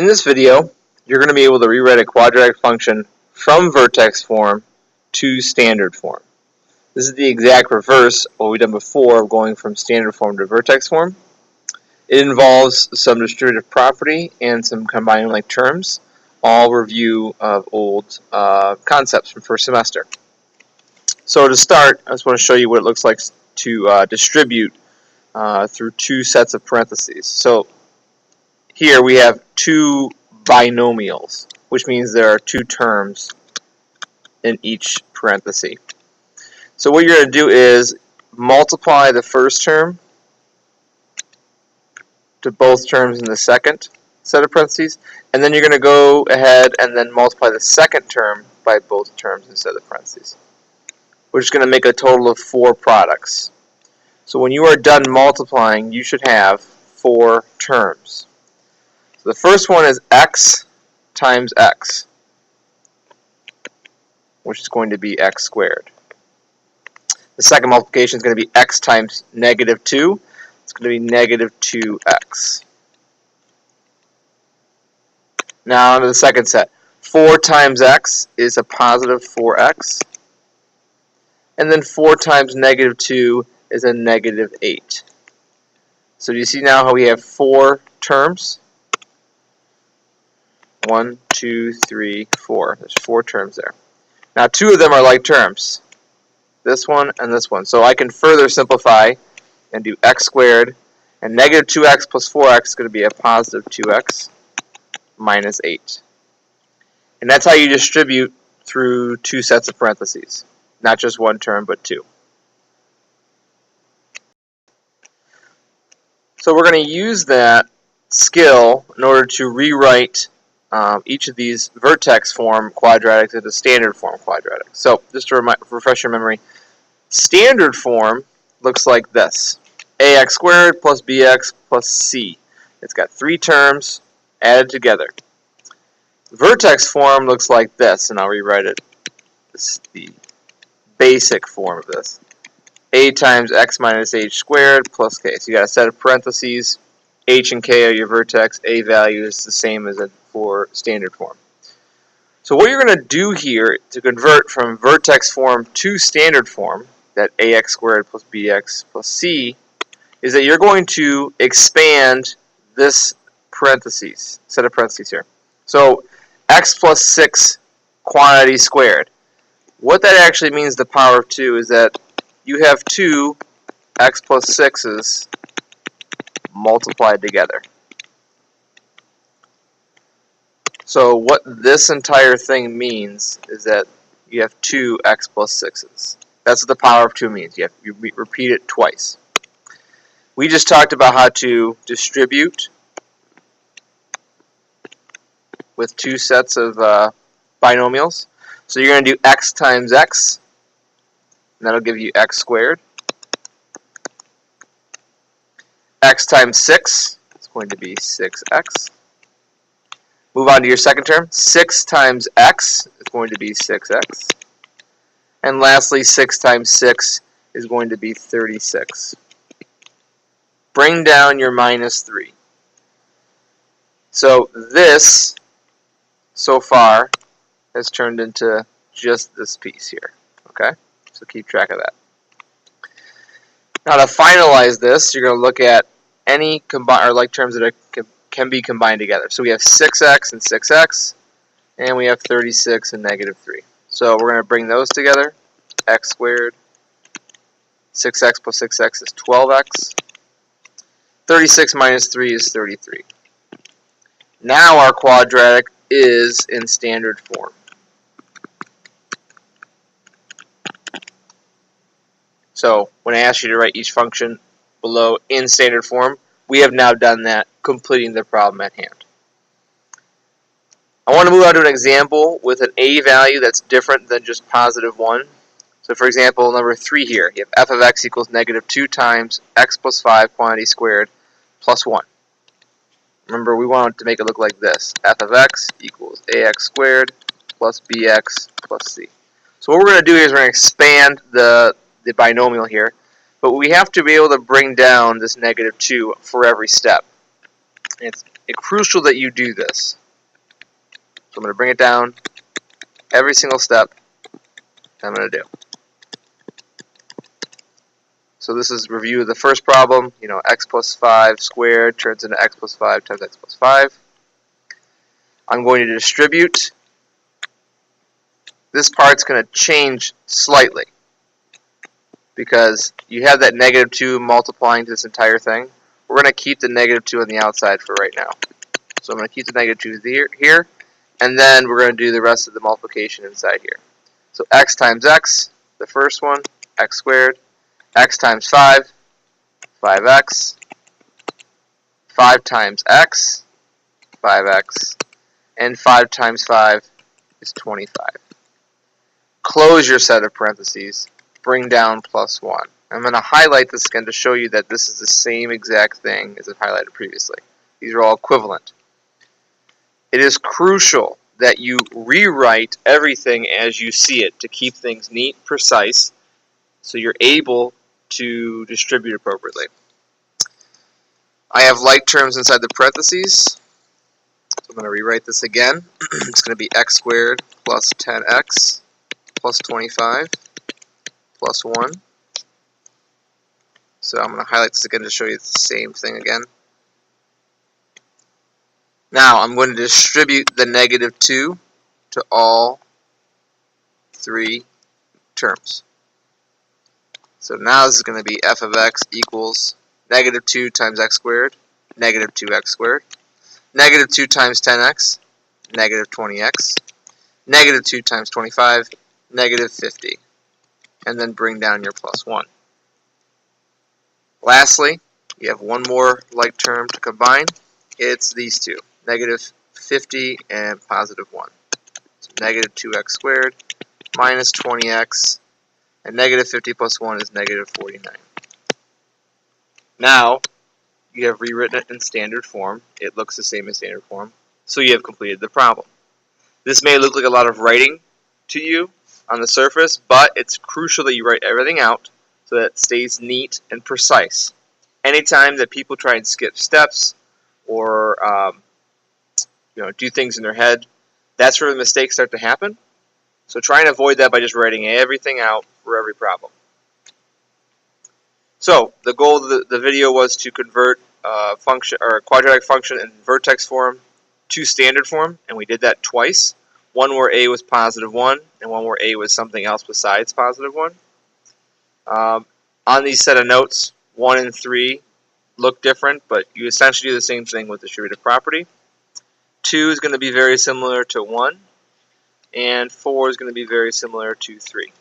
In this video, you're going to be able to rewrite a quadratic function from vertex form to standard form. This is the exact reverse of what we've done before, going from standard form to vertex form. It involves some distributive property and some combining like terms, all review of old concepts from first semester. So to start, I just want to show you what it looks like to distribute through two sets of parentheses. So here we have two binomials, which means there are two terms in each parenthesis. So what you're going to do is multiply the first term to both terms in the second set of parentheses, and then you're going to go ahead and then multiply the second term by both terms instead of parentheses. We're just going to make a total of 4 products. So when you are done multiplying, you should have 4 terms. So the first one is x times x, which is going to be x squared. The second multiplication is going to be x times negative 2. It's going to be negative 2x. Now on to the second set. 4 times x is a positive 4x. And then 4 times negative 2 is a negative 8. So do you see now how we have 4 terms? 1, 2, 3, 4. There's 4 terms there. Now 2 of them are like terms. This one and this one. So I can further simplify and do x squared, and negative 2x plus 4x is going to be a positive 2x minus 8. And that's how you distribute through 2 sets of parentheses. Not just 1 term, but 2. So we're going to use that skill in order to rewrite each of these vertex form quadratics into standard form quadratics. So just to refresh your memory, standard form looks like this. ax squared plus bx plus c. It's got 3 terms added together. Vertex form looks like this, and I'll rewrite it. This is the basic form of this. A times x minus h squared plus k. So you got a set of parentheses. H and k are your vertex. A value is the same as for standard form. So what you're going to do here to convert from vertex form to standard form, that ax squared plus bx plus c, is that you're going to expand this set of parentheses here. So x plus 6 quantity squared. What that actually means, the power of 2, is that you have 2 x plus 6's multiplied together. So what this entire thing means is that you have 2 x plus 6's. That's what the power of 2 means. You repeat it twice. We just talked about how to distribute with 2 sets of binomials. So you're going to do x times x, and that'll give you x squared. X times 6 is going to be 6x. Move on to your second term. 6 times x is going to be 6x. And lastly, 6 times 6 is going to be 36. Bring down your minus 3. So this, so far, has turned into just this piece here. Okay? So keep track of that. Now to finalize this, you're going to look at any like terms that can be combined together. So we have 6x and 6x, and we have 36 and negative 3. So we're going to bring those together. X squared. 6x plus 6x is 12x. 36 minus 3 is 33. Now our quadratic is in standard form. So when I ask you to write each function below in standard form, we have now done that, completing the problem at hand. I want to move on to an example with an a value that's different than just positive 1. So for example, number 3 here, you have f of x equals negative 2 times x plus 5 quantity squared plus 1. Remember, we want to make it look like this. F of x equals ax squared plus bx plus c. So what we're going to do is we're going to expand the binomial here, but we have to be able to bring down this negative 2 for every step. it's crucial that you do this. So I'm going to bring it down every single step I'm going to do. So this is review of the first problem. X plus 5 squared turns into x plus 5 times x plus 5. I'm going to distribute. This part's going to change slightly because you have that negative 2 multiplying this entire thing. We're going to keep the negative 2 on the outside for right now. So I'm going to keep the negative 2 here, and then we're going to do the rest of the multiplication inside here. So x times x, the first one, x squared. X times 5, 5x. 5 times x, 5x. And 5 times 5 is 25. Close your set of parentheses. Bring down plus 1. I'm going to highlight this again to show you that this is the same exact thing as I've highlighted previously. These are all equivalent. It is crucial that you rewrite everything as you see it to keep things neat, precise, so you're able to distribute appropriately. I have like terms inside the parentheses, so I'm going to rewrite this again. It's going to be x squared plus 10x plus 25 plus 1. So I'm going to highlight this again to show you the same thing again. Now I'm going to distribute the negative 2 to all 3 terms. So now this is going to be f of x equals negative 2 times x squared, negative 2x squared, negative 2 times 10x, negative 20x, negative 2 times 25, negative 50. And then bring down your plus 1. Lastly, you have one more like term to combine. It's these two, negative 50 and positive 1. So negative 2x squared minus 20x, and negative 50 plus 1 is negative 49. Now, you have rewritten it in standard form. It looks the same as standard form, so you have completed the problem. This may look like a lot of writing to you on the surface, but it's crucial that you write everything out so that it stays neat and precise. Anytime that people try and skip steps or do things in their head, that's where the mistakes start to happen. So try and avoid that by just writing everything out for every problem. So the goal of the video was to convert a quadratic function in vertex form to standard form, and we did that twice. One where a was positive 1, and one where a was something else besides positive 1. On these set of notes, 1 and 3 look different, but you essentially do the same thing with distributive property. 2 is going to be very similar to 1, and 4 is going to be very similar to 3.